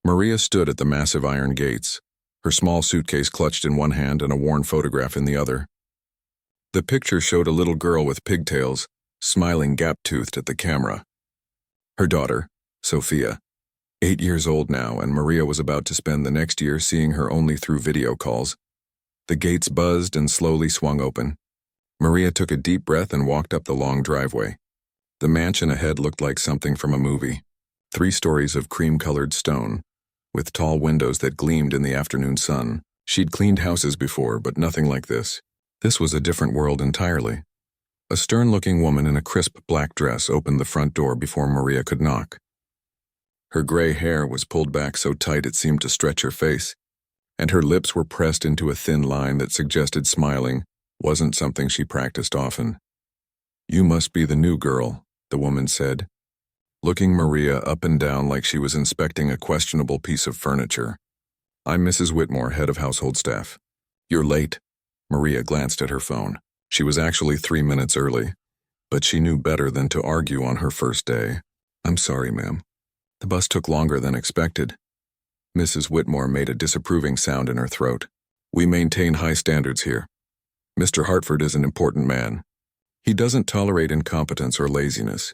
Maria stood at the massive iron gates, her small suitcase clutched in one hand and a worn photograph in the other. The picture showed a little girl with pigtails, smiling gap-toothed at the camera. Her daughter, Sophia, 8 years old now, and Maria was about to spend the next year seeing her only through video calls. The gates buzzed and slowly swung open. Maria took a deep breath and walked up the long driveway. The mansion ahead looked like something from a movie. 3 stories of cream-colored stone, with tall windows that gleamed in the afternoon sun. She'd cleaned houses before, but nothing like this. This was a different world entirely. A stern-looking woman in a crisp black dress opened the front door before Maria could knock. Her gray hair was pulled back so tight it seemed to stretch her face, and her lips were pressed into a thin line that suggested smiling wasn't something she practiced often. "You must be the new girl," the woman said, looking Maria up and down like she was inspecting a questionable piece of furniture. "I'm Mrs. Whitmore, head of household staff." "You're late." Maria glanced at her phone. She was actually 3 minutes early, but she knew better than to argue on her first day. "I'm sorry, ma'am. The bus took longer than expected." Mrs. Whitmore made a disapproving sound in her throat. "We maintain high standards here. Mr. Hartford is an important man. He doesn't tolerate incompetence or laziness.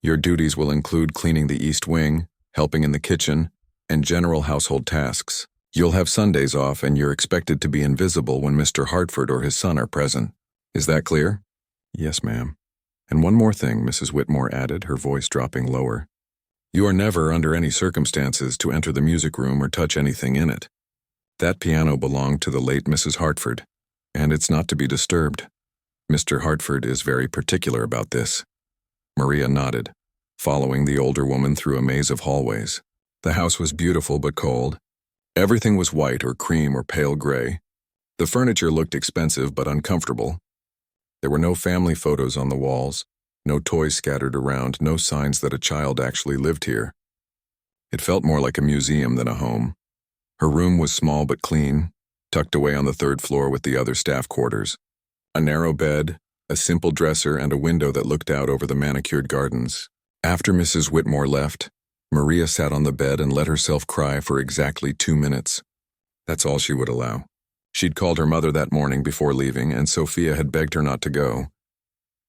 Your duties will include cleaning the East Wing, helping in the kitchen, and general household tasks. You'll have Sundays off, and you're expected to be invisible when Mr. Hartford or his son are present. Is that clear?" "Yes, ma'am." "And one more thing," Mrs. Whitmore added, her voice dropping lower. "You are never, under any circumstances, to enter the music room or touch anything in it. That piano belonged to the late Mrs. Hartford, and it's not to be disturbed. Mr. Hartford is very particular about this." Maria nodded, following the older woman through a maze of hallways. The house was beautiful but cold. Everything was white or cream or pale gray. The furniture looked expensive but uncomfortable. There were no family photos on the walls, no toys scattered around, no signs that a child actually lived here. It felt more like a museum than a home. Her room was small but clean, tucked away on the 3rd floor with the other staff quarters. A narrow bed, a simple dresser, and a window that looked out over the manicured gardens. After Mrs. Whitmore left, Maria sat on the bed and let herself cry for exactly 2 minutes. That's all she would allow. She'd called her mother that morning before leaving, and Sophia had begged her not to go.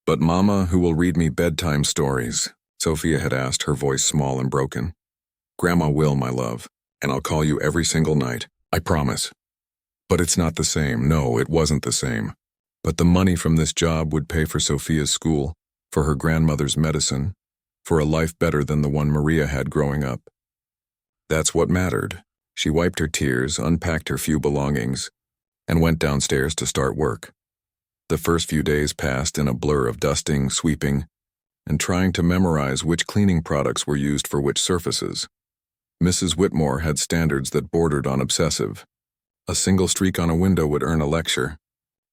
"But Mama, who will read me bedtime stories?" Sophia had asked, her voice small and broken. "Grandma will, my love, and I'll call you every single night, I promise." But it's not the same. No, it wasn't the same. But the money from this job would pay for Sophia's school, for her grandmother's medicine, for a life better than the one Maria had growing up. That's what mattered. She wiped her tears, unpacked her few belongings, and went downstairs to start work. The first few days passed in a blur of dusting, sweeping, and trying to memorize which cleaning products were used for which surfaces. Mrs. Whitmore had standards that bordered on obsessive. A single streak on a window would earn a lecture.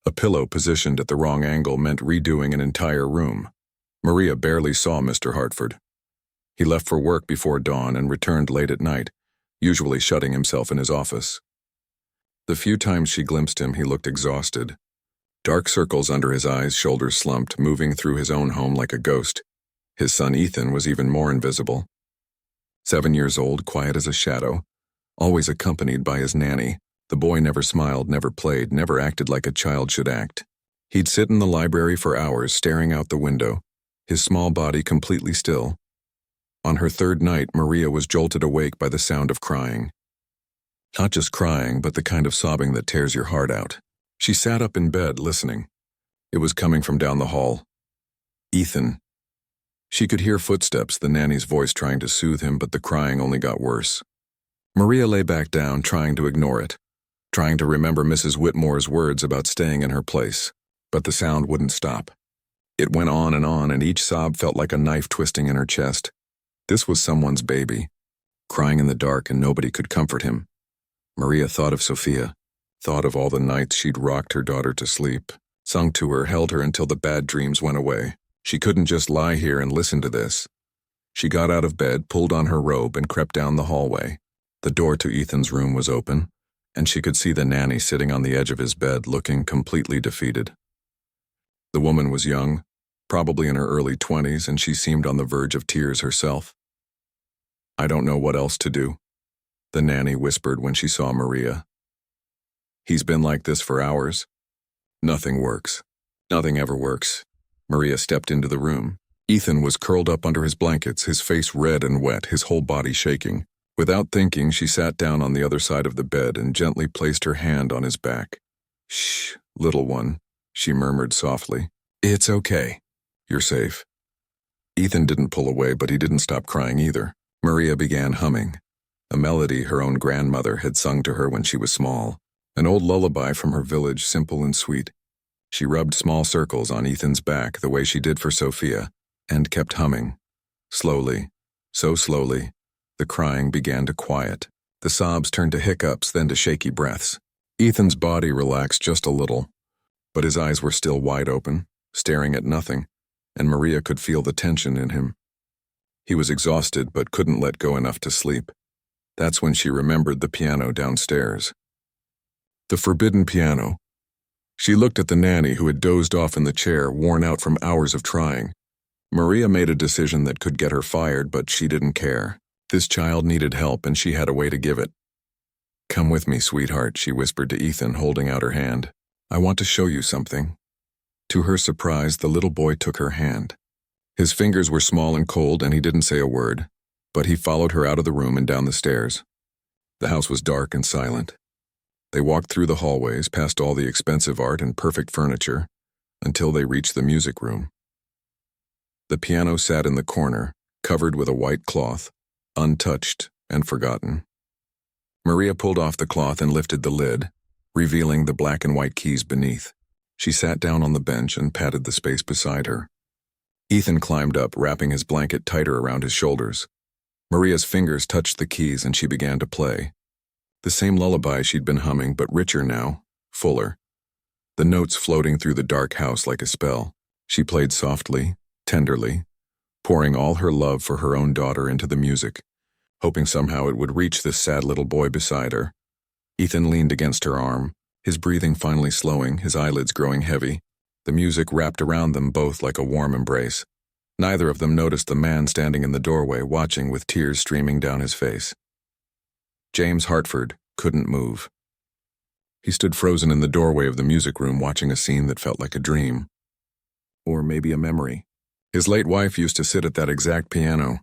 A pillow positioned at the wrong angle meant redoing an entire room. Maria barely saw Mr. Hartford. He left for work before dawn and returned late at night, usually shutting himself in his office. The few times she glimpsed him, he looked exhausted. Dark circles under his eyes, shoulders slumped, moving through his own home like a ghost. His son Ethan was even more invisible. 7 years old, quiet as a shadow, always accompanied by his nanny. The boy never smiled, never played, never acted like a child should act. He'd sit in the library for hours, staring out the window, his small body completely still. On her 3rd night, Maria was jolted awake by the sound of crying. Not just crying, but the kind of sobbing that tears your heart out. She sat up in bed, listening. It was coming from down the hall. Ethan. She could hear footsteps, the nanny's voice trying to soothe him, but the crying only got worse. Maria lay back down, trying to ignore it, trying to remember Mrs. Whitmore's words about staying in her place, but the sound wouldn't stop. It went on, and each sob felt like a knife twisting in her chest. This was someone's baby, crying in the dark, and nobody could comfort him. Maria thought of Sophia, thought of all the nights she'd rocked her daughter to sleep, sung to her, held her until the bad dreams went away. She couldn't just lie here and listen to this. She got out of bed, pulled on her robe, and crept down the hallway. The door to Ethan's room was open, and she could see the nanny sitting on the edge of his bed, looking completely defeated. The woman was young, probably in her early 20s, and she seemed on the verge of tears herself. "I don't know what else to do." the nanny whispered when she saw Maria. He's been like this for hours. Nothing works. Nothing ever works. Maria stepped into the room. Ethan was curled up under his blankets, his face red and wet, his whole body shaking. Without thinking, she sat down on the other side of the bed and gently placed her hand on his back. "Shh, little one," she murmured softly. "It's okay. You're safe." Ethan didn't pull away, but he didn't stop crying either. Maria began humming, a melody her own grandmother had sung to her when she was small, an old lullaby from her village, simple and sweet. She rubbed small circles on Ethan's back the way she did for Sophia, and kept humming. Slowly, so slowly, the crying began to quiet. The sobs turned to hiccups, then to shaky breaths. Ethan's body relaxed just a little, but his eyes were still wide open, staring at nothing, and Maria could feel the tension in him. He was exhausted but couldn't let go enough to sleep. That's when she remembered the piano downstairs. The forbidden piano. She looked at the nanny who had dozed off in the chair, worn out from hours of trying. Maria made a decision that could get her fired, but she didn't care. This child needed help, and she had a way to give it. "Come with me, sweetheart," she whispered to Ethan, holding out her hand. "I want to show you something." To her surprise, the little boy took her hand. His fingers were small and cold, and he didn't say a word, but he followed her out of the room and down the stairs. The house was dark and silent. They walked through the hallways, past all the expensive art and perfect furniture, until they reached the music room. The piano sat in the corner, covered with a white cloth, untouched and forgotten. Maria pulled off the cloth and lifted the lid, revealing the black and white keys beneath. She sat down on the bench and patted the space beside her. Ethan climbed up, wrapping his blanket tighter around his shoulders. Maria's fingers touched the keys and she began to play. The same lullaby she'd been humming, but richer now, fuller. The notes floating through the dark house like a spell. She played softly, tenderly, pouring all her love for her own daughter into the music, hoping somehow it would reach this sad little boy beside her. Ethan leaned against her arm, his breathing finally slowing, his eyelids growing heavy. The music wrapped around them both like a warm embrace. Neither of them noticed the man standing in the doorway, watching with tears streaming down his face. James Hartford couldn't move. He stood frozen in the doorway of the music room, watching a scene that felt like a dream. Or maybe a memory. His late wife used to sit at that exact piano,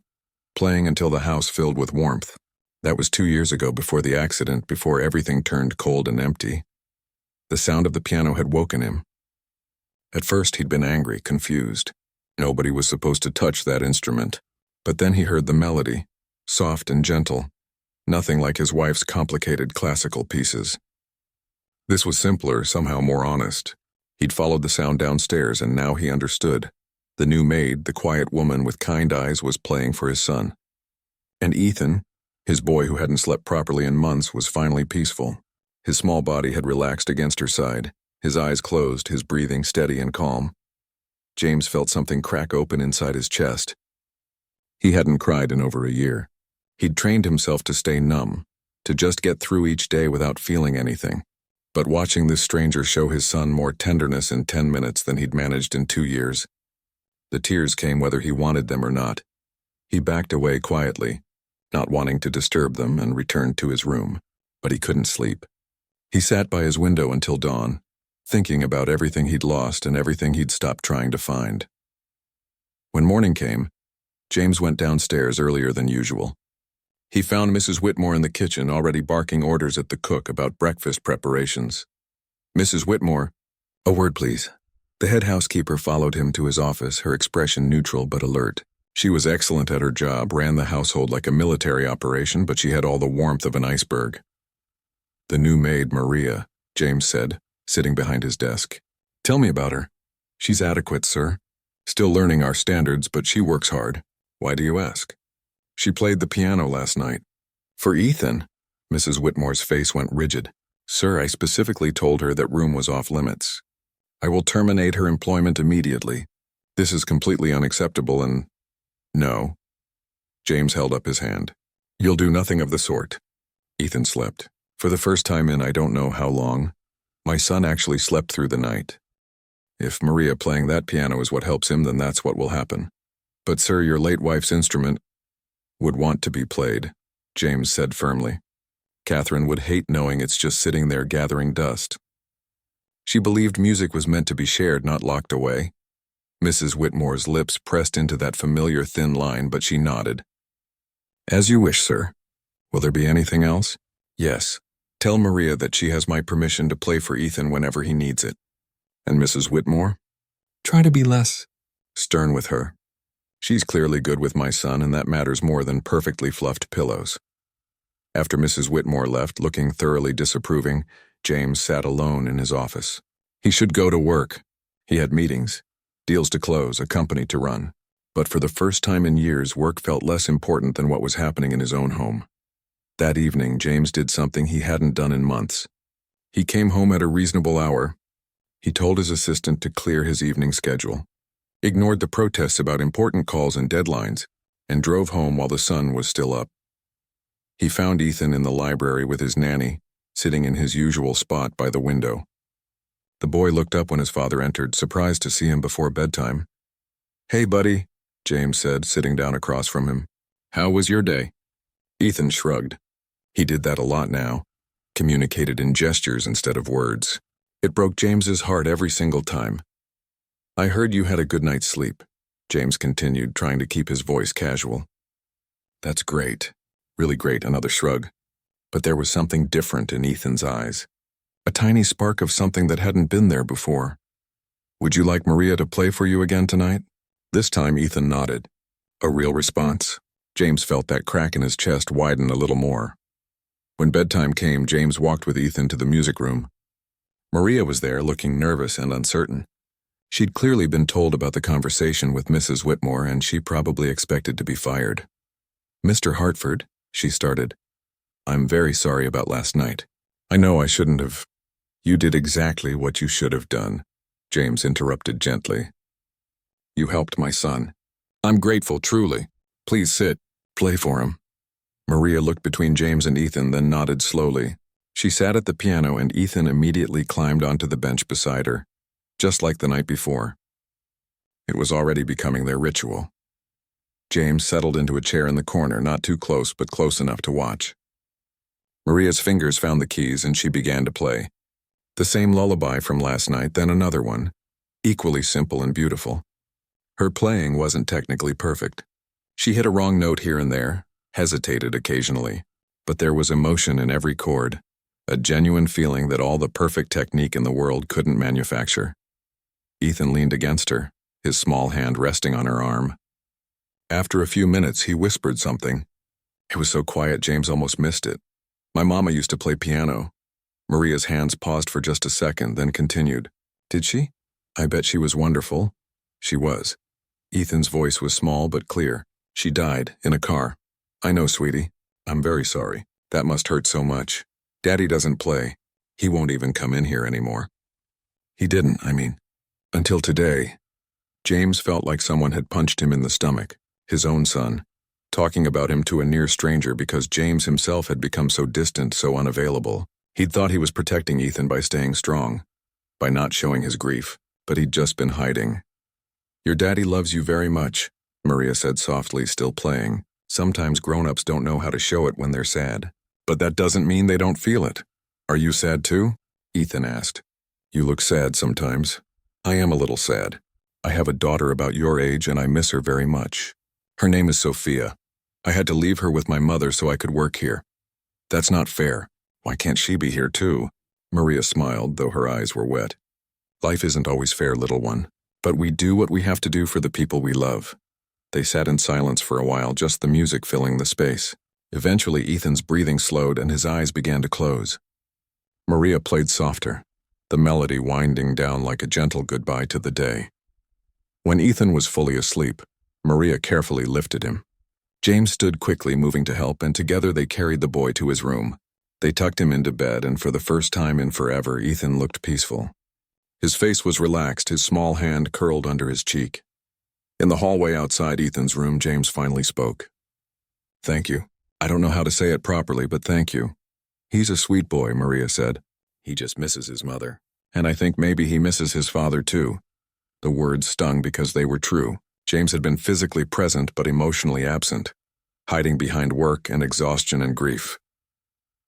playing until the house filled with warmth. That was 2 years ago, before the accident, before everything turned cold and empty. The sound of the piano had woken him. At first he'd been angry, confused. Nobody was supposed to touch that instrument. But then he heard the melody, soft and gentle, nothing like his wife's complicated classical pieces. This was simpler, somehow more honest. He'd followed the sound downstairs, and now he understood. The new maid, the quiet woman with kind eyes, was playing for his son. And Ethan, his boy who hadn't slept properly in months, was finally peaceful. His small body had relaxed against her side, his eyes closed, his breathing steady and calm. James felt something crack open inside his chest. He hadn't cried in over a year. He'd trained himself to stay numb, to just get through each day without feeling anything. But watching this stranger show his son more tenderness in 10 minutes than he'd managed in 2 years, the tears came whether he wanted them or not. He backed away quietly, not wanting to disturb them, and returned to his room. But he couldn't sleep. He sat by his window until dawn, thinking about everything he'd lost and everything he'd stopped trying to find. When morning came, James went downstairs earlier than usual. He found Mrs. Whitmore in the kitchen, already barking orders at the cook about breakfast preparations. "Mrs. Whitmore, a word, please." The head housekeeper followed him to his office, her expression neutral but alert. She was excellent at her job, ran the household like a military operation, but she had all the warmth of an iceberg. "The new maid, Maria," James said, sitting behind his desk. "Tell me about her." "She's adequate, sir. Still learning our standards, but she works hard." "Why do you ask?" "She played the piano last night." "For Ethan?" Mrs. Whitmore's face went rigid. "Sir, I specifically told her that room was off limits. I will terminate her employment immediately. This is completely unacceptable and—" "No." James held up his hand. "You'll do nothing of the sort." Ethan slept. For the first time in I don't know how long, my son actually slept through the night. If Maria playing that piano is what helps him, then that's what will happen. "But sir, your late wife's instrument would want to be played," James said firmly. Catherine would hate knowing it's just sitting there gathering dust. She believed music was meant to be shared, not locked away. Mrs. Whitmore's lips pressed into that familiar thin line, but she nodded. As you wish, sir. Will there be anything else? Yes. Tell Maria that she has my permission to play for Ethan whenever he needs it. And Mrs. Whitmore? Try to be less stern with her. She's clearly good with my son, and that matters more than perfectly fluffed pillows. After Mrs. Whitmore left, looking thoroughly disapproving, James sat alone in his office. He should go to work. He had meetings, deals to close, a company to run. But for the first time in years, work felt less important than what was happening in his own home. That evening, James did something he hadn't done in months. He came home at a reasonable hour. He told his assistant to clear his evening schedule, ignored the protests about important calls and deadlines, and drove home while the sun was still up. He found Ethan in the library with his nanny, sitting in his usual spot by the window. The boy looked up when his father entered, surprised to see him before bedtime. Hey, buddy, James said, sitting down across from him. How was your day? Ethan shrugged. He did that a lot now, communicated in gestures instead of words. It broke James's heart every single time. I heard you had a good night's sleep, James continued, trying to keep his voice casual. That's great. Really great, another shrug. But there was something different in Ethan's eyes. A tiny spark of something that hadn't been there before. Would you like Maria to play for you again tonight? This time Ethan nodded. A real response. James felt that crack in his chest widen a little more. When bedtime came, James walked with Ethan to the music room. Maria was there, looking nervous and uncertain. She'd clearly been told about the conversation with Mrs. Whitmore, and she probably expected to be fired. Mr. Hartford, she started. I'm very sorry about last night. I know I shouldn't have. You did exactly what you should have done, James interrupted gently. You helped my son. I'm grateful, truly. Please sit. Play for him. Maria looked between James and Ethan, then nodded slowly. She sat at the piano, and Ethan immediately climbed onto the bench beside her, just like the night before. It was already becoming their ritual. James settled into a chair in the corner, not too close, but close enough to watch. Maria's fingers found the keys, and she began to play. The same lullaby from last night, then another one, equally simple and beautiful. Her playing wasn't technically perfect. She hit a wrong note here and there, hesitated occasionally, but there was emotion in every chord, a genuine feeling that all the perfect technique in the world couldn't manufacture. Ethan leaned against her, his small hand resting on her arm. After a few minutes, he whispered something. It was so quiet James almost missed it. My mama used to play piano. Maria's hands paused for just a second, then continued. Did she? I bet she was wonderful. She was. Ethan's voice was small but clear. She died, in a car. I know, sweetie. I'm very sorry. That must hurt so much. Daddy doesn't play. He won't even come in here anymore. He didn't, until today. James felt like someone had punched him in the stomach, his own son, talking about him to a near stranger because James himself had become so distant, so unavailable. He'd thought he was protecting Ethan by staying strong, by not showing his grief, but he'd just been hiding. Your daddy loves you very much, Maria said softly, still playing. Sometimes grown-ups don't know how to show it when they're sad. But that doesn't mean they don't feel it. Are you sad too? Ethan asked. You look sad sometimes. I am a little sad. I have a daughter about your age and I miss her very much. Her name is Sophia. I had to leave her with my mother so I could work here. That's not fair. Why can't she be here too? Maria smiled, though her eyes were wet. Life isn't always fair, little one. But we do what we have to do for the people we love. They sat in silence for a while, just the music filling the space. Eventually, Ethan's breathing slowed and his eyes began to close. Maria played softer, the melody winding down like a gentle goodbye to the day. When Ethan was fully asleep, Maria carefully lifted him. James stood quickly, moving to help, and together they carried the boy to his room. They tucked him into bed, and for the first time in forever, Ethan looked peaceful. His face was relaxed, his small hand curled under his cheek. In the hallway outside Ethan's room, James finally spoke. Thank you. I don't know how to say it properly, but thank you. He's a sweet boy, Maria said. He just misses his mother. And I think maybe he misses his father too. The words stung because they were true. James had been physically present but emotionally absent, hiding behind work and exhaustion and grief.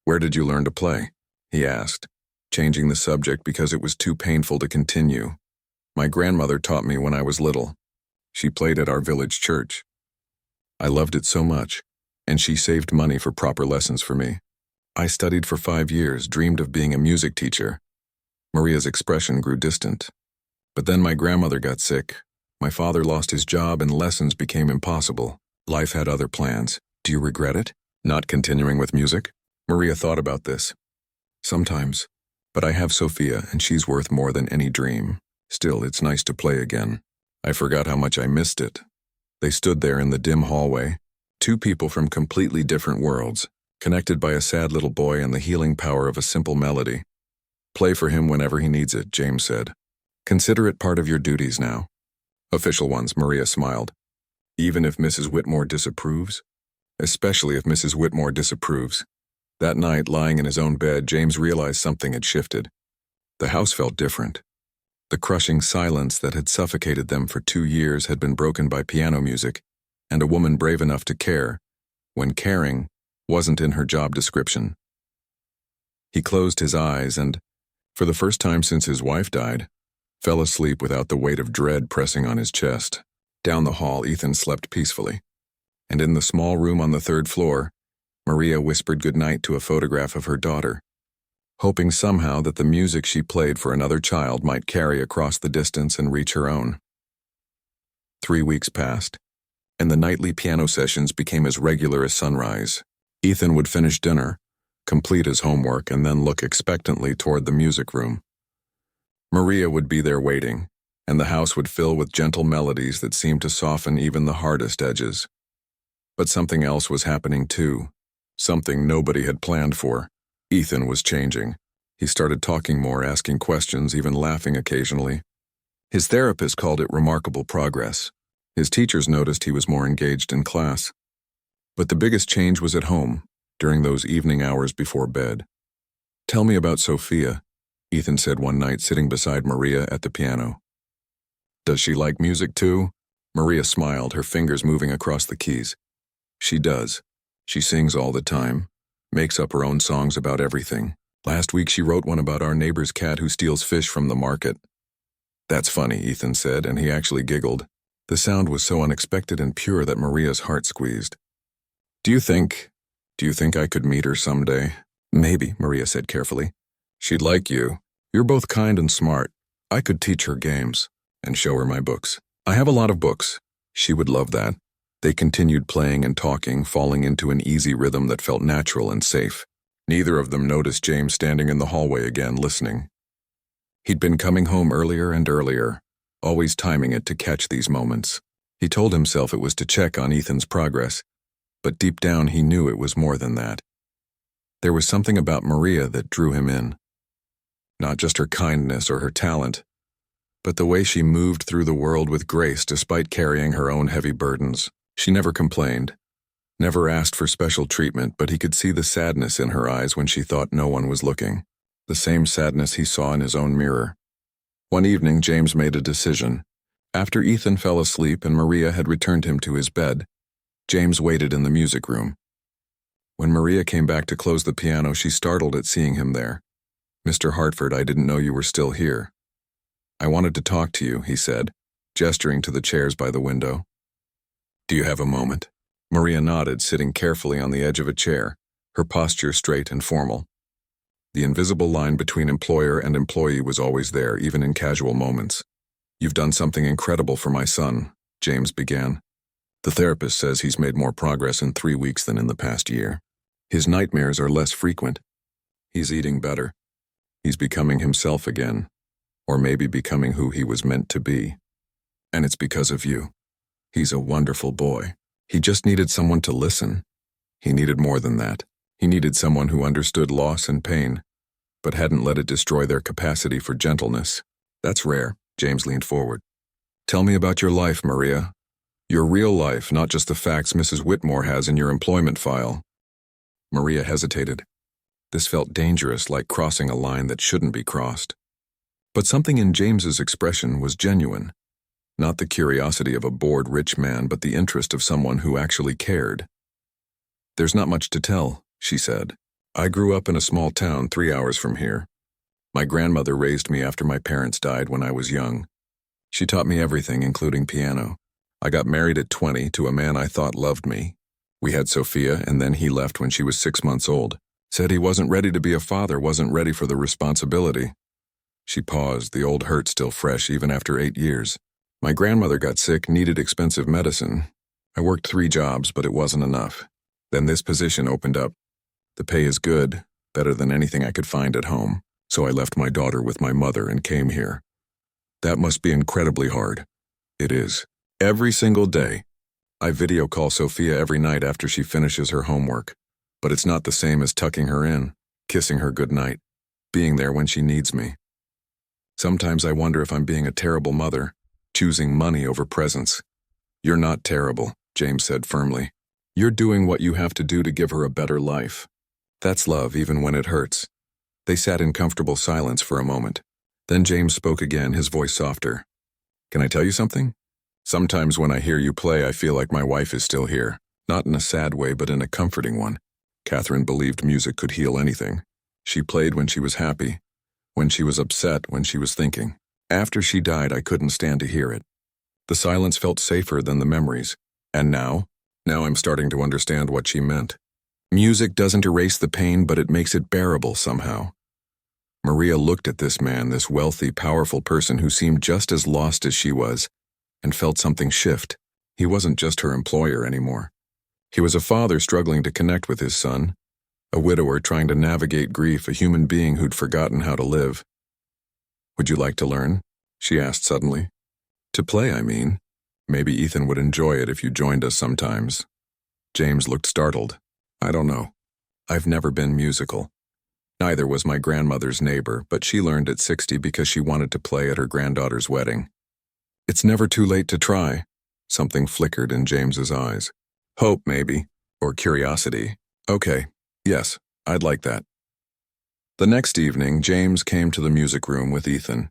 "Where did you learn to play?" he asked, changing the subject because it was too painful to continue. "My grandmother taught me when I was little. She played at our village church. I loved it so much, and she saved money for proper lessons for me. I studied for 5 years, dreamed of being a music teacher." Maria's expression grew distant. "But then my grandmother got sick. My father lost his job and lessons became impossible. Life had other plans. Do you regret it? Not continuing with music?" Maria thought about this. "Sometimes. But I have Sophia, and she's worth more than any dream. Still, it's nice to play again. I forgot how much I missed it." They stood there in the dim hallway, two people from completely different worlds, connected by a sad little boy and the healing power of a simple melody. "Play for him whenever he needs it," James said. "Consider it part of your duties now." "Official ones," Maria smiled. "Even if Mrs. Whitmore disapproves?" "Especially if Mrs. Whitmore disapproves." That night, lying in his own bed, James realized something had shifted. The house felt different. The crushing silence that had suffocated them for 2 years had been broken by piano music, and a woman brave enough to care, when caring wasn't in her job description. He closed his eyes and, for the first time since his wife died, fell asleep without the weight of dread pressing on his chest. Down the hall, Ethan slept peacefully, and in the small room on the 3rd floor, Maria whispered goodnight to a photograph of her daughter, hoping somehow that the music she played for another child might carry across the distance and reach her own. 3 weeks passed, and the nightly piano sessions became as regular as sunrise. Ethan would finish dinner, complete his homework, and then look expectantly toward the music room. Maria would be there waiting, and the house would fill with gentle melodies that seemed to soften even the hardest edges. But something else was happening too, something nobody had planned for. Ethan was changing. He started talking more, asking questions, even laughing occasionally. His therapist called it remarkable progress. His teachers noticed he was more engaged in class. But the biggest change was at home, during those evening hours before bed. "Tell me about Sophia," Ethan said one night, sitting beside Maria at the piano. "Does she like music too?" Maria smiled, her fingers moving across the keys. "She does. She sings all the time, makes up her own songs about everything. Last week she wrote one about our neighbor's cat who steals fish from the market." "That's funny," Ethan said, and he actually giggled. The sound was so unexpected and pure that Maria's heart squeezed. Do you think I could meet her someday?" "Maybe," Maria said carefully. "She'd like you. You're both kind and smart. I could teach her games and show her my books. I have a lot of books. She would love that." They continued playing and talking, falling into an easy rhythm that felt natural and safe. Neither of them noticed James standing in the hallway again, listening. He'd been coming home earlier and earlier, always timing it to catch these moments. He told himself it was to check on Ethan's progress, but deep down he knew it was more than that. There was something about Maria that drew him in. Not just her kindness or her talent, but the way she moved through the world with grace despite carrying her own heavy burdens. She never complained, never asked for special treatment, but he could see the sadness in her eyes when she thought no one was looking, the same sadness he saw in his own mirror. One evening, James made a decision. After Ethan fell asleep and Maria had returned him to his bed, James waited in the music room. When Maria came back to close the piano, she startled at seeing him there. "Mr. Hartford, I didn't know you were still here." "I wanted to talk to you," he said, gesturing to the chairs by the window. "Do you have a moment?" Maria nodded, sitting carefully on the edge of a chair, her posture straight and formal. The invisible line between employer and employee was always there, even in casual moments. "You've done something incredible for my son," James began. "The therapist says he's made more progress in 3 weeks than in the past year. His nightmares are less frequent. He's eating better. He's becoming himself again, or maybe becoming who he was meant to be. And it's because of you. He's a wonderful boy. He just needed someone to listen. He needed more than that. He needed someone who understood loss and pain, but hadn't let it destroy their capacity for gentleness. That's rare." James leaned forward. "Tell me about your life, Maria. Your real life, not just the facts Mrs. Whitmore has in your employment file." Maria hesitated. This felt dangerous, like crossing a line that shouldn't be crossed. But something in James's expression was genuine. Not the curiosity of a bored rich man, but the interest of someone who actually cared. "There's not much to tell," she said. I grew up in a small town 3 hours from here. My grandmother raised me after my parents died when I was young. She taught me everything, including piano. I got married at 20 to a man I thought loved me. We had Sophia, and then he left when she was 6 months old. Said he wasn't ready to be a father, wasn't ready for the responsibility. She paused, the old hurt still fresh even after 8 years. My grandmother got sick, needed expensive medicine. I worked 3 jobs, but it wasn't enough. Then this position opened up. The pay is good, better than anything I could find at home, so I left my daughter with my mother and came here. That must be incredibly hard. It is. Every single day. I video call Sophia every night after she finishes her homework, but it's not the same as tucking her in, kissing her goodnight, being there when she needs me. Sometimes I wonder if I'm being a terrible mother, choosing money over presents. You're not terrible, James said firmly. You're doing what you have to do to give her a better life. That's love, even when it hurts. They sat in comfortable silence for a moment. Then James spoke again, his voice softer. Can I tell you something? Sometimes when I hear you play, I feel like my wife is still here. Not in a sad way, but in a comforting one. Catherine believed music could heal anything. She played when she was happy, when she was upset, when she was thinking. After she died, I couldn't stand to hear it. The silence felt safer than the memories. And now I'm starting to understand what she meant. Music doesn't erase the pain, but it makes it bearable somehow. Maria looked at this man, this wealthy, powerful person who seemed just as lost as she was, and felt something shift. He wasn't just her employer anymore. He was a father struggling to connect with his son, a widower trying to navigate grief, a human being who'd forgotten how to live. Would you like to learn? She asked suddenly. To play, I mean. Maybe Ethan would enjoy it if you joined us sometimes. James looked startled. I don't know. I've never been musical. Neither was my grandmother's neighbor, but she learned at 60 because she wanted to play at her granddaughter's wedding. It's never too late to try. Something flickered in James's eyes. Hope, maybe. Or curiosity. Okay, yes, I'd like that. The next evening, James came to the music room with Ethan.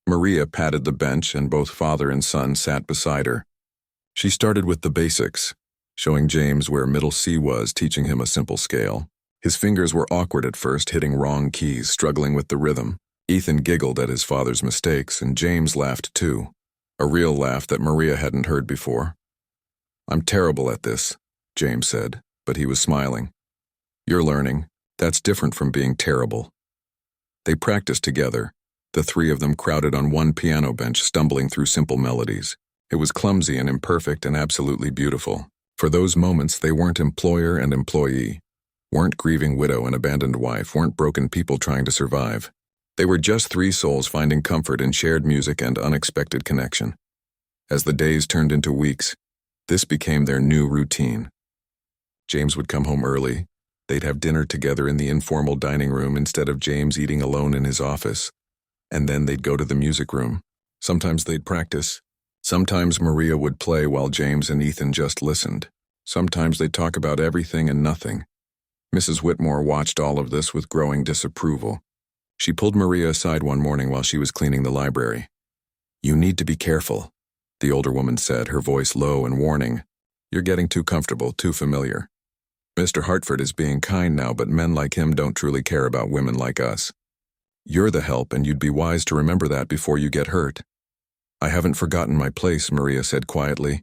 Maria patted the bench and both father and son sat beside her. She started with the basics, showing James where middle C was, teaching him a simple scale. His fingers were awkward at first, hitting wrong keys, struggling with the rhythm. Ethan giggled at his father's mistakes, and James laughed too. A real laugh that Maria hadn't heard before. I'm terrible at this, James said, but he was smiling. You're learning. That's different from being terrible. They practiced together. The 3 of them crowded on one piano bench, stumbling through simple melodies. It was clumsy and imperfect and absolutely beautiful. For those moments, they weren't employer and employee, weren't grieving widow and abandoned wife, weren't broken people trying to survive. They were just 3 souls finding comfort in shared music and unexpected connection. As the days turned into weeks, this became their new routine. James would come home early. They'd have dinner together in the informal dining room instead of James eating alone in his office. And then they'd go to the music room. Sometimes they'd practice. Sometimes Maria would play while James and Ethan just listened. Sometimes they'd talk about everything and nothing. Mrs. Whitmore watched all of this with growing disapproval. She pulled Maria aside one morning while she was cleaning the library. You need to be careful, the older woman said, her voice low and warning. You're getting too comfortable, too familiar. Mr. Hartford is being kind now, but men like him don't truly care about women like us. You're the help, and you'd be wise to remember that before you get hurt. I haven't forgotten my place, Maria said quietly,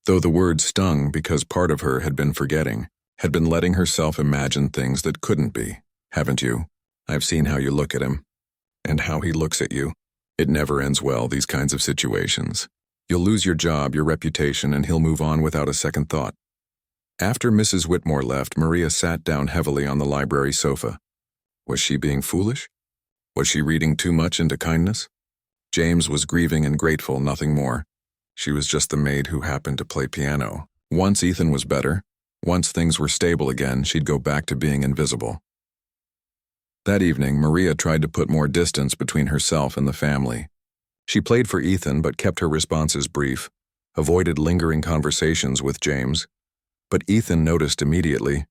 though the words stung because part of her had been forgetting, had been letting herself imagine things that couldn't be. Haven't you? I've seen how you look at him, and how he looks at you. It never ends well, these kinds of situations. You'll lose your job, your reputation, and he'll move on without a second thought. After Mrs. Whitmore left, Maria sat down heavily on the library sofa. Was she being foolish? Was she reading too much into kindness? James was grieving and grateful, nothing more. She was just the maid who happened to play piano. Once Ethan was better, once things were stable again, she'd go back to being invisible. That evening, Maria tried to put more distance between herself and the family. She played for Ethan but kept her responses brief, avoided lingering conversations with James. But Ethan noticed immediately.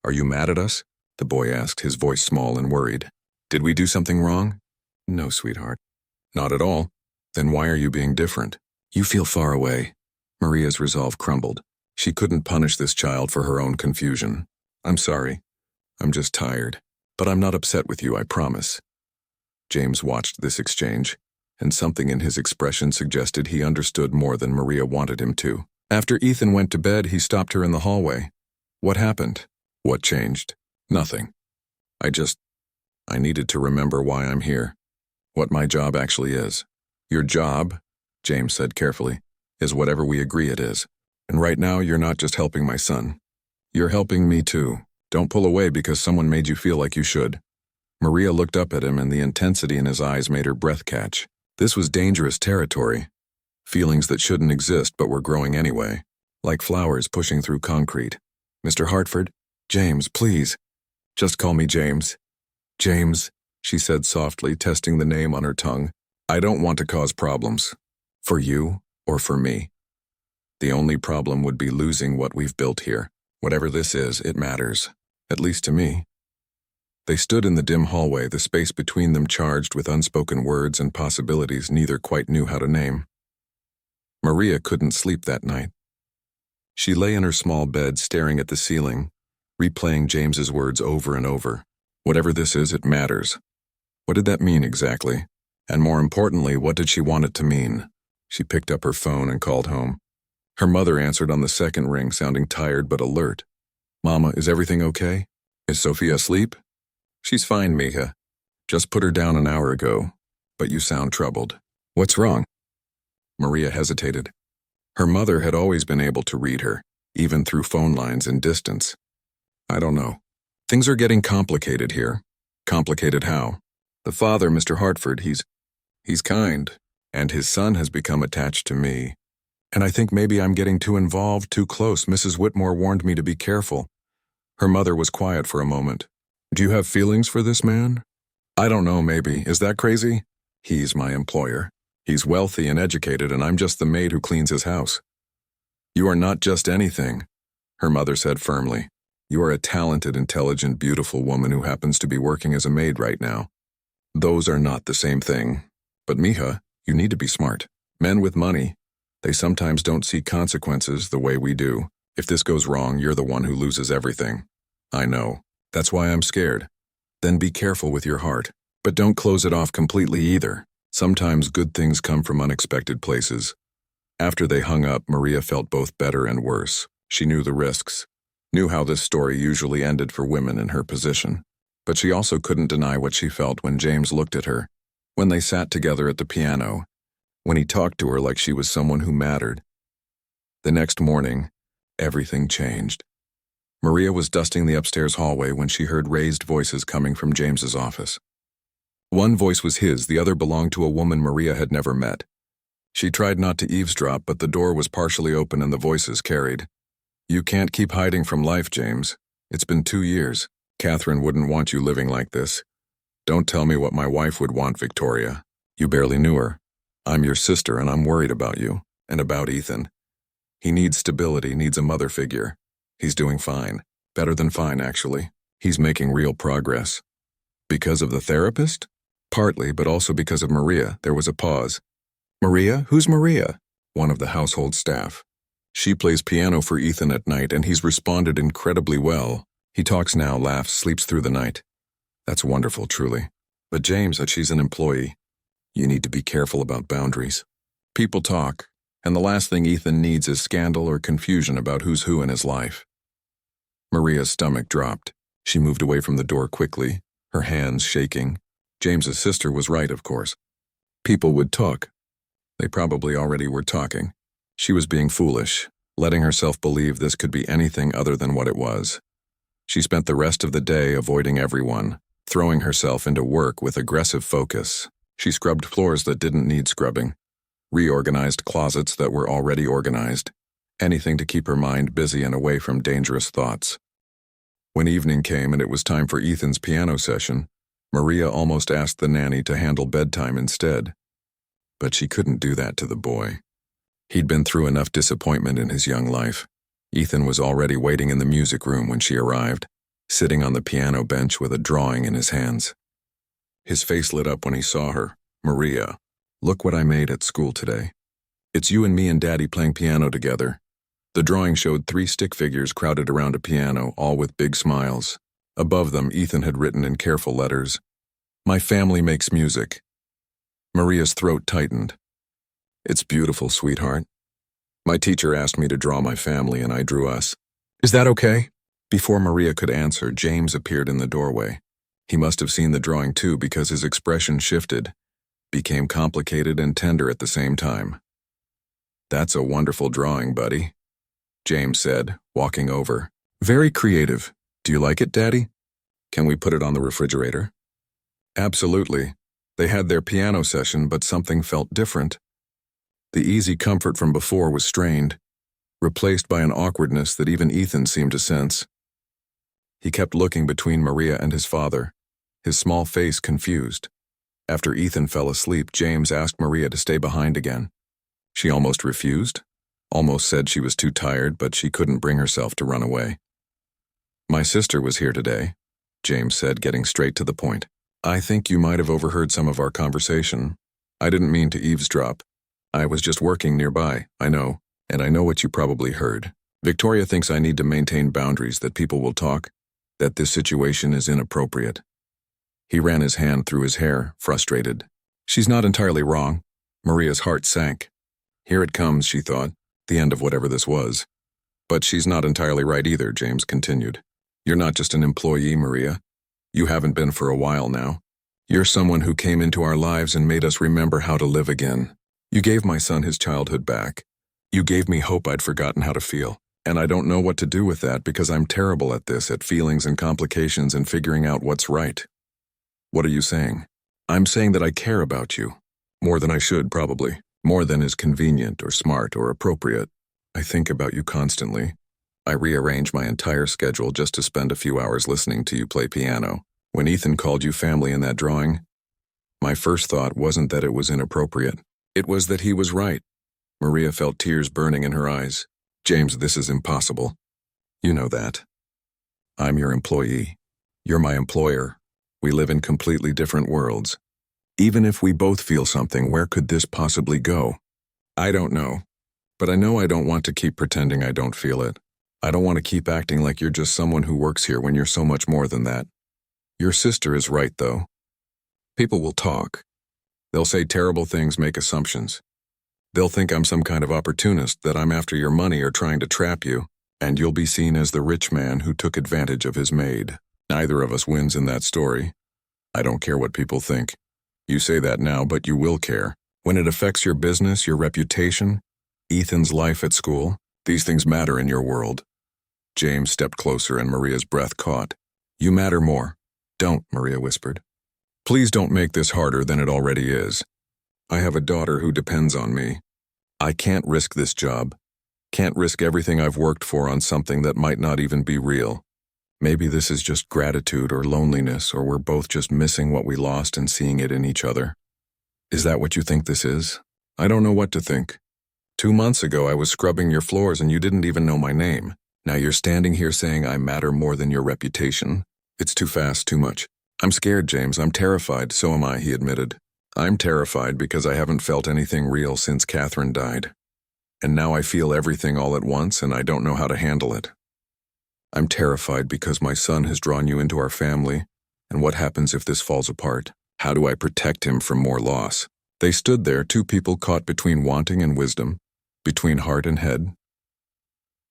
Are you mad at us? The boy asked, his voice small and worried. Did we do something wrong? No, sweetheart. Not at all. Then why are you being different? You feel far away. Maria's resolve crumbled. She couldn't punish this child for her own confusion. I'm sorry. I'm just tired. But I'm not upset with you, I promise. James watched this exchange, and something in his expression suggested he understood more than Maria wanted him to. After Ethan went to bed, he stopped her in the hallway. What happened? What changed? Nothing. I needed to remember why I'm here. What my job actually is. Your job, James said carefully, is whatever we agree it is. And right now, you're not just helping my son. You're helping me too. Don't pull away because someone made you feel like you should. Maria looked up at him, and the intensity in his eyes made her breath catch. This was dangerous territory. Feelings that shouldn't exist but were growing anyway, like flowers pushing through concrete. Mr. Hartford? James, please. Just call me James. James, she said softly, testing the name on her tongue. I don't want to cause problems. For you or for me. The only problem would be losing what we've built here. Whatever this is, it matters. At least to me. They stood in the dim hallway, the space between them charged with unspoken words and possibilities neither quite knew how to name. Maria couldn't sleep that night. She lay in her small bed staring at the ceiling, replaying James's words over and over. Whatever this is, it matters. What did that mean exactly? And more importantly, what did she want it to mean? She picked up her phone and called home. Her mother answered on the second ring, sounding tired but alert. Mama, is everything okay? Is Sophia asleep? She's fine, Mija. Just put her down an hour ago, but you sound troubled. What's wrong? Maria hesitated. Her mother had always been able to read her, even through phone lines and distance. I don't know. Things are getting complicated here. Complicated how? The father, Mr. Hartford, he's kind, and his son has become attached to me. And I think maybe I'm getting too involved, too close. Mrs. Whitmore warned me to be careful. Her mother was quiet for a moment. Do you have feelings for this man? I don't know, maybe. Is that crazy? He's my employer. He's wealthy and educated, and I'm just the maid who cleans his house. You are not just anything, her mother said firmly. You are a talented, intelligent, beautiful woman who happens to be working as a maid right now. Those are not the same thing. But Mija, you need to be smart. Men with money, they sometimes don't see consequences the way we do. If this goes wrong, you're the one who loses everything. I know. That's why I'm scared. Then be careful with your heart. But don't close it off completely either. Sometimes good things come from unexpected places. After they hung up, Maria felt both better and worse. She knew the risks, knew how this story usually ended for women in her position. But she also couldn't deny what she felt when James looked at her, when they sat together at the piano, when he talked to her like she was someone who mattered. The next morning, everything changed. Maria was dusting the upstairs hallway when she heard raised voices coming from James's office. One voice was his, the other belonged to a woman Maria had never met. She tried not to eavesdrop, but the door was partially open and the voices carried. You can't keep hiding from life, James. It's been 2 years. Catherine wouldn't want you living like this. Don't tell me what my wife would want, Victoria. You barely knew her. I'm your sister and I'm worried about you, and about Ethan. He needs stability, needs a mother figure. He's doing fine. Better than fine, actually. He's making real progress. Because of the therapist? Partly, but also because of Maria. There was a pause. Maria? Who's Maria? One of the household staff. She plays piano for Ethan at night, and he's responded incredibly well. He talks now, laughs, sleeps through the night. That's wonderful, truly. But James said she's an employee. You need to be careful about boundaries. People talk, and the last thing Ethan needs is scandal or confusion about who's who in his life. Maria's stomach dropped. She moved away from the door quickly, her hands shaking. James's sister was right, of course. People would talk. They probably already were talking. She was being foolish, letting herself believe this could be anything other than what it was. She spent the rest of the day avoiding everyone, throwing herself into work with aggressive focus. She scrubbed floors that didn't need scrubbing, reorganized closets that were already organized, anything to keep her mind busy and away from dangerous thoughts. When evening came and it was time for Ethan's piano session, Maria almost asked the nanny to handle bedtime instead. But she couldn't do that to the boy. He'd been through enough disappointment in his young life. Ethan was already waiting in the music room when she arrived, sitting on the piano bench with a drawing in his hands. His face lit up when he saw her. Maria, look what I made at school today. It's you and me and Daddy playing piano together. The drawing showed 3 stick figures crowded around a piano, all with big smiles. Above them, Ethan had written in careful letters, "My family makes music." Maria's throat tightened. "It's beautiful, sweetheart. My teacher asked me to draw my family and I drew us. Is that okay?" Before Maria could answer, James appeared in the doorway. He must have seen the drawing too because his expression shifted, became complicated and tender at the same time. "That's a wonderful drawing, buddy," James said, walking over. "Very creative. Do you like it, Daddy? Can we put it on the refrigerator?" Absolutely. They had their piano session, but something felt different. The easy comfort from before was strained, replaced by an awkwardness that even Ethan seemed to sense. He kept looking between Maria and his father, his small face confused. After Ethan fell asleep, James asked Maria to stay behind again. She almost refused, almost said she was too tired, but she couldn't bring herself to run away. "My sister was here today," James said, getting straight to the point. "I think you might have overheard some of our conversation. I didn't mean to eavesdrop. I was just working nearby, I know, and I know what you probably heard. Victoria thinks I need to maintain boundaries, that people will talk, that this situation is inappropriate." He ran his hand through his hair, frustrated. She's not entirely wrong. Maria's heart sank. Here it comes, she thought, the end of whatever this was. But she's not entirely right either, James continued. You're not just an employee, Maria. You haven't been for a while now. You're someone who came into our lives and made us remember how to live again. You gave my son his childhood back. You gave me hope I'd forgotten how to feel. And I don't know what to do with that because I'm terrible at this, at feelings and complications and figuring out what's right. What are you saying? I'm saying that I care about you. More than I should, probably. More than is convenient or smart or appropriate. I think about you constantly. I rearrange my entire schedule just to spend a few hours listening to you play piano. When Ethan called you family in that drawing, my first thought wasn't that it was inappropriate. It was that he was right. Maria felt tears burning in her eyes. James, this is impossible. You know that. I'm your employee. You're my employer. We live in completely different worlds. Even if we both feel something, where could this possibly go? I don't know. But I know I don't want to keep pretending I don't feel it. I don't want to keep acting like you're just someone who works here when you're so much more than that. Your sister is right, though. People will talk. They'll say terrible things, make assumptions. They'll think I'm some kind of opportunist, that I'm after your money or trying to trap you, and you'll be seen as the rich man who took advantage of his maid. Neither of us wins in that story. I don't care what people think. You say that now, but you will care. When it affects your business, your reputation, Ethan's life at school, these things matter in your world. James stepped closer and Maria's breath caught. You matter more. Don't, Maria whispered. Please don't make this harder than it already is. I have a daughter who depends on me. I can't risk this job. Can't risk everything I've worked for on something that might not even be real. Maybe this is just gratitude or loneliness, or we're both just missing what we lost and seeing it in each other. Is that what you think this is? I don't know what to think. 2 months ago, I was scrubbing your floors and you didn't even know my name. Now you're standing here saying I matter more than your reputation. It's too fast, too much. I'm scared, James. I'm terrified. So am I, he admitted. I'm terrified because I haven't felt anything real since Catherine died. And now I feel everything all at once and I don't know how to handle it. I'm terrified because my son has drawn you into our family, and what happens if this falls apart? How do I protect him from more loss? They stood there, two people caught between wanting and wisdom, between heart and head.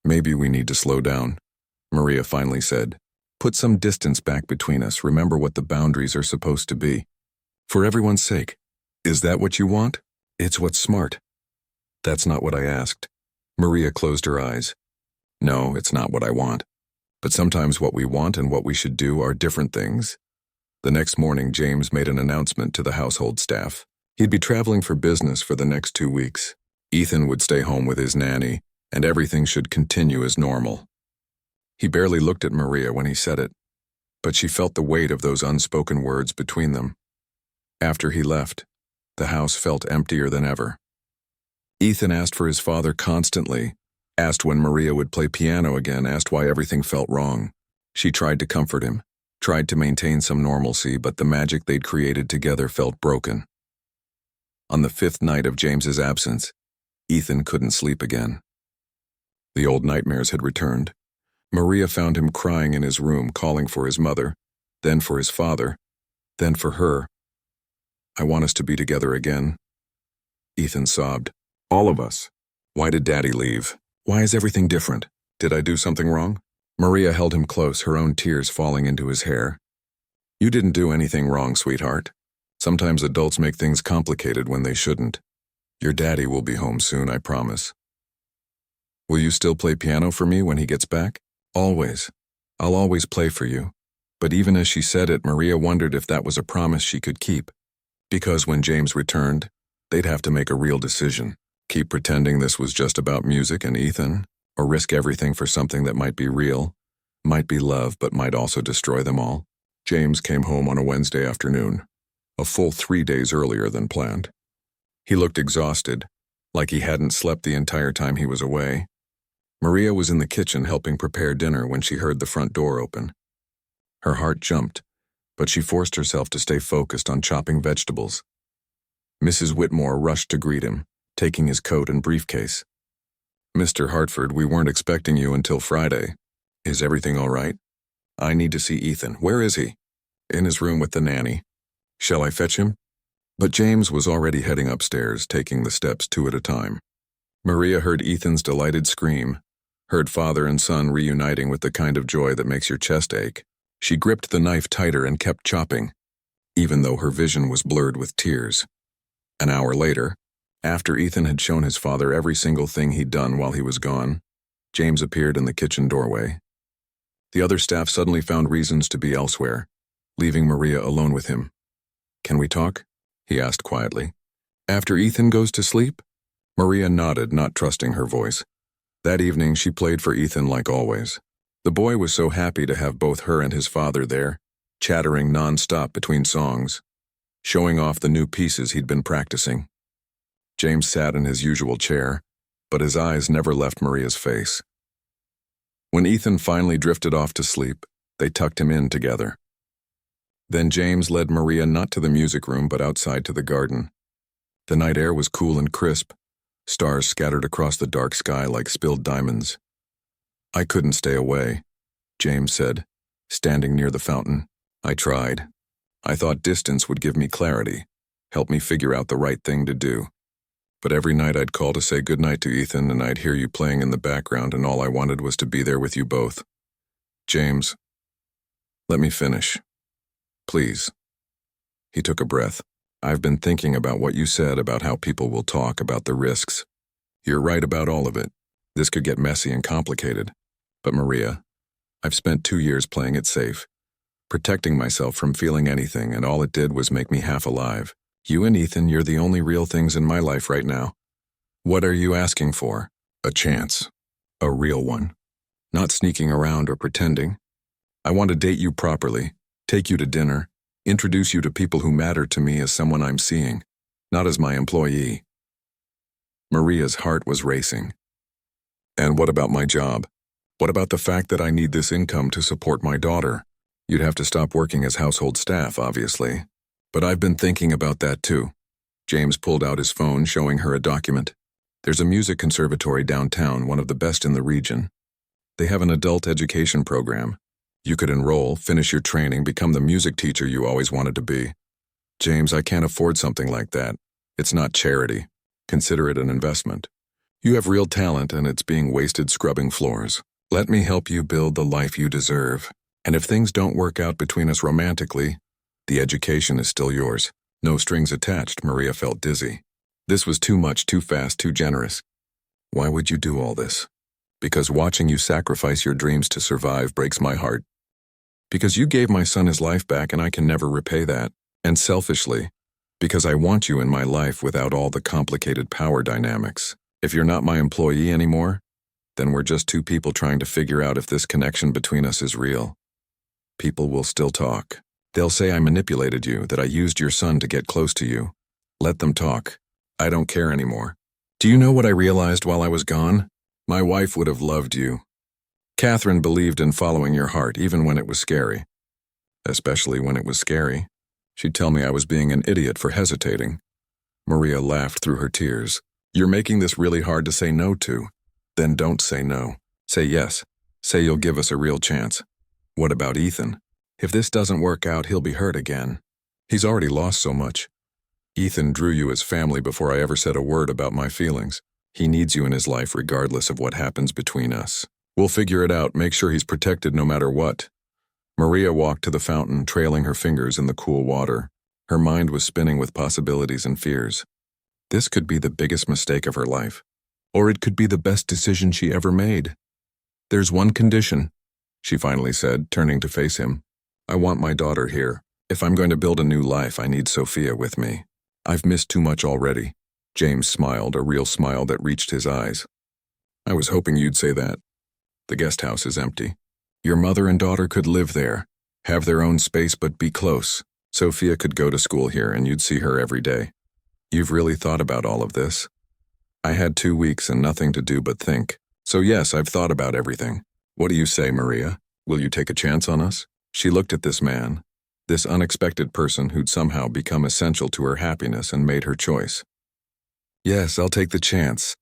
Maybe we need to slow down, Maria finally said. Put some distance back between us. Remember what the boundaries are supposed to be. For everyone's sake. Is that what you want? It's what's smart. That's not what I asked. Maria closed her eyes. No, it's not what I want. But sometimes what we want and what we should do are different things. The next morning, James made an announcement to the household staff. He'd be traveling for business for the next 2 weeks. Ethan would stay home with his nanny, and everything should continue as normal. He barely looked at Maria when he said it, but she felt the weight of those unspoken words between them. After he left, the house felt emptier than ever. Ethan asked for his father constantly, asked when Maria would play piano again, asked why everything felt wrong. She tried to comfort him, tried to maintain some normalcy, but the magic they'd created together felt broken. On the 5th night of James's absence, Ethan couldn't sleep again. The old nightmares had returned. Maria found him crying in his room, calling for his mother, then for his father, then for her. "I want us to be together again." Ethan sobbed. "All of us. Why did Daddy leave? Why is everything different? Did I do something wrong?" Maria held him close, her own tears falling into his hair. "You didn't do anything wrong, sweetheart. Sometimes adults make things complicated when they shouldn't. Your daddy will be home soon, I promise. Will you still play piano for me when he gets back?" "Always. I'll always play for you." But even as she said it, Maria wondered if that was a promise she could keep. Because when James returned, they'd have to make a real decision. Keep pretending this was just about music and Ethan, or risk everything for something that might be real, might be love, but might also destroy them all. James came home on a Wednesday afternoon, a full 3 days earlier than planned. He looked exhausted, like he hadn't slept the entire time he was away. Maria was in the kitchen helping prepare dinner when she heard the front door open. Her heart jumped, but she forced herself to stay focused on chopping vegetables. Mrs. Whitmore rushed to greet him, taking his coat and briefcase. "Mr. Hartford, we weren't expecting you until Friday. Is everything all right? I need to see Ethan. Where is he?" "In his room with the nanny. Shall I fetch him?" But James was already heading upstairs, taking the steps 2 at a time. Maria heard Ethan's delighted scream, heard father and son reuniting with the kind of joy that makes your chest ache. She gripped the knife tighter and kept chopping, even though her vision was blurred with tears. An hour later, after Ethan had shown his father every single thing he'd done while he was gone, James appeared in the kitchen doorway. The other staff suddenly found reasons to be elsewhere, leaving Maria alone with him. "Can we talk?" he asked quietly. "After Ethan goes to sleep?" Maria nodded, not trusting her voice. That evening she played for Ethan like always. The boy was so happy to have both her and his father there, chattering non-stop between songs, showing off the new pieces he'd been practicing. James sat in his usual chair, but his eyes never left Maria's face. When Ethan finally drifted off to sleep, they tucked him in together. Then James led Maria not to the music room but outside to the garden. The night air was cool and crisp, stars scattered across the dark sky like spilled diamonds. "I couldn't stay away," James said, standing near the fountain. "I tried. I thought distance would give me clarity, help me figure out the right thing to do. But every night I'd call to say goodnight to Ethan and I'd hear you playing in the background and all I wanted was to be there with you both. James, let me finish. Please." He took a breath. "I've been thinking about what you said about how people will talk about the risks. You're right about all of it. This could get messy and complicated. But Maria, I've spent 2 years playing it safe, protecting myself from feeling anything, and all it did was make me half alive. You and Ethan, you're the only real things in my life right now. What are you asking for? A chance. A real one. Not sneaking around or pretending. I want to date you properly, take you to dinner, introduce you to people who matter to me as someone I'm seeing, not as my employee." Maria's heart was racing. "And what about my job? What about the fact that I need this income to support my daughter? You'd have to stop working as household staff, obviously. But I've been thinking about that too." James pulled out his phone, showing her a document. "There's a music conservatory downtown, one of the best in the region. They have an adult education program. You could enroll, finish your training, become the music teacher you always wanted to be." "James, I can't afford something like that. It's not charity. Consider it an investment. You have real talent and it's being wasted scrubbing floors. Let me help you build the life you deserve. And if things don't work out between us romantically, the education is still yours. No strings attached." Maria felt dizzy. This was too much, too fast, too generous. "Why would you do all this?" "Because watching you sacrifice your dreams to survive breaks my heart. Because you gave my son his life back and I can never repay that. And selfishly, because I want you in my life without all the complicated power dynamics. If you're not my employee anymore, then we're just two people trying to figure out if this connection between us is real. People will still talk. They'll say I manipulated you, that I used your son to get close to you. Let them talk. I don't care anymore. Do you know what I realized while I was gone? My wife would have loved you. Catherine believed in following your heart, even when it was scary. Especially when it was scary. She'd tell me I was being an idiot for hesitating." Maria laughed through her tears. "You're making this really hard to say no to. Then don't say no. Say yes. Say you'll give us a real chance. What about Ethan? If this doesn't work out, he'll be hurt again. He's already lost so much. Ethan drew you as family before I ever said a word about my feelings. He needs you in his life regardless of what happens between us. We'll figure it out, make sure he's protected no matter what. Maria walked to the fountain, trailing her fingers in the cool water. Her mind was spinning with possibilities and fears. This could be the biggest mistake of her life. Or it could be the best decision she ever made. There's one condition, she finally said, turning to face him. I want my daughter here. If I'm going to build a new life, I need Sophia with me. I've missed too much already. James smiled, a real smile that reached his eyes. I was hoping you'd say that. The guest house is empty. Your mother and daughter could live there, have their own space but be close. Sophia could go to school here and you'd see her every day. You've really thought about all of this? I had 2 weeks and nothing to do but think. So yes, I've thought about everything. What do you say, Maria? Will you take a chance on us? She looked at this man, this unexpected person who'd somehow become essential to her happiness, and made her choice. Yes, I'll take the chance.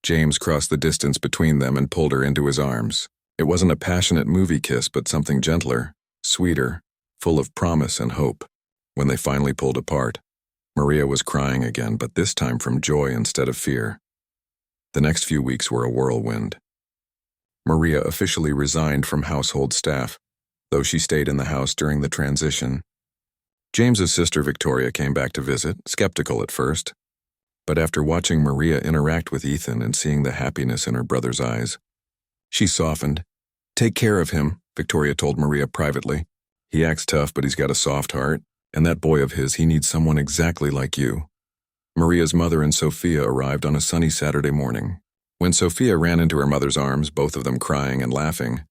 James crossed the distance between them and pulled her into his arms. It wasn't a passionate movie kiss, but something gentler, sweeter, full of promise and hope. When they finally pulled apart, Maria was crying again, but this time from joy instead of fear. The next few weeks were a whirlwind. Maria officially resigned from household staff, though she stayed in the house during the transition. James's sister Victoria came back to visit, skeptical at first. But after watching Maria interact with Ethan and seeing the happiness in her brother's eyes, she softened. Take care of him, Victoria told Maria privately. He acts tough, but he's got a soft heart, and that boy of his, he needs someone exactly like you. Maria's mother and Sophia arrived on a sunny Saturday morning. When Sophia ran into her mother's arms, both of them crying and laughing,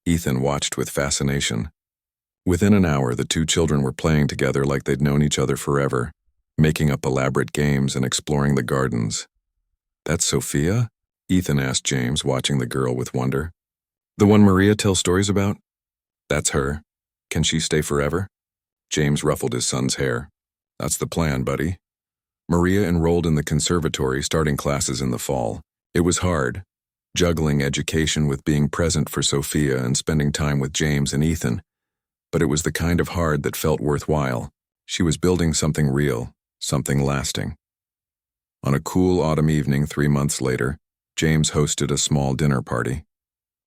Ethan watched with fascination. Within an hour, the two children were playing together like they'd known each other forever, making up elaborate games and exploring the gardens. That's Sophia? Ethan asked James, watching the girl with wonder. The one Maria tells stories about? That's her. Can she stay forever? James ruffled his son's hair. That's the plan, buddy. Maria enrolled in the conservatory, starting classes in the fall. It was hard, juggling education with being present for Sophia and spending time with James and Ethan. But it was the kind of hard that felt worthwhile. She was building something real, something lasting. On a cool autumn evening 3 months later, James hosted a small dinner party.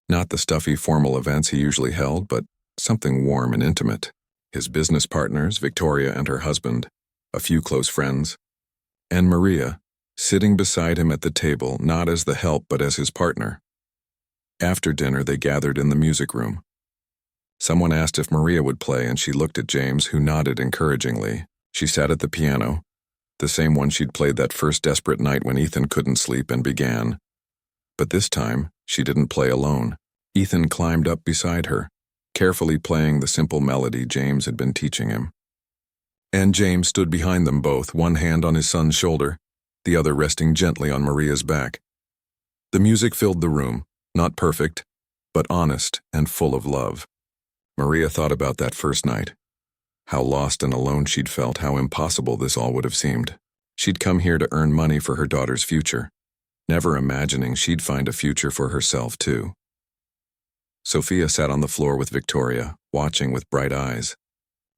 Not the stuffy formal events he usually held, but something warm and intimate. His business partners, Victoria and her husband, a few close friends, and Maria, sitting beside him at the table, not as the help but as his partner. After dinner, they gathered in the music room. Someone asked if Maria would play, and she looked at James, who nodded encouragingly. She sat at the piano, the same one she'd played that first desperate night when Ethan couldn't sleep and began. But this time, she didn't play alone. Ethan climbed up beside her, carefully playing the simple melody James had been teaching him. And James stood behind them both, one hand on his son's shoulder, the other resting gently on Maria's back. The music filled the room, not perfect, but honest and full of love. Maria thought about that first night. How lost and alone she'd felt, how impossible this all would have seemed. She'd come here to earn money for her daughter's future, never imagining she'd find a future for herself, too. Sophia sat on the floor with Victoria, watching with bright eyes.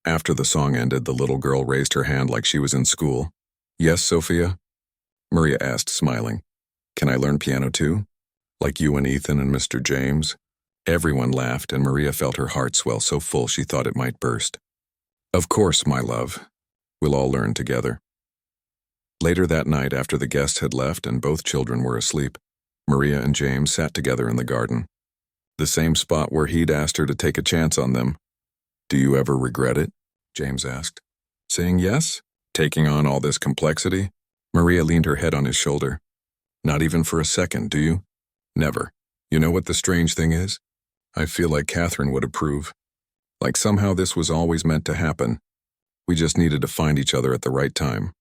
After the song ended, the little girl raised her hand like she was in school. Yes, Sophia? Maria asked, smiling. Can I learn piano too? Like you and Ethan and Mr. James? Everyone laughed, and Maria felt her heart swell so full she thought it might burst. Of course, my love. We'll all learn together. Later that night, after the guests had left and both children were asleep, Maria and James sat together in the garden. The same spot where he'd asked her to take a chance on them. Do you ever regret it? James asked. Saying yes? Taking on all this complexity? Maria leaned her head on his shoulder. Not even for a second, do you? Never. You know what the strange thing is? I feel like Catherine would approve. Like somehow this was always meant to happen. We just needed to find each other at the right time,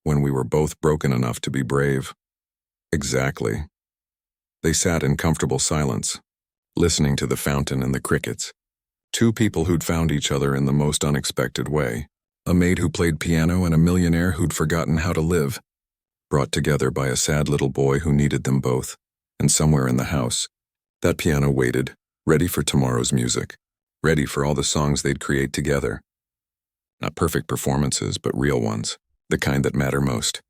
when we were both broken enough to be brave. Exactly. They sat in comfortable silence, listening to the fountain and the crickets. Two people who'd found each other in the most unexpected way. A maid who played piano and a millionaire who'd forgotten how to live. Brought together by a sad little boy who needed them both. And somewhere in the house, that piano waited, ready for tomorrow's music, ready for all the songs they'd create together. Not perfect performances, but real ones, the kind that matter most.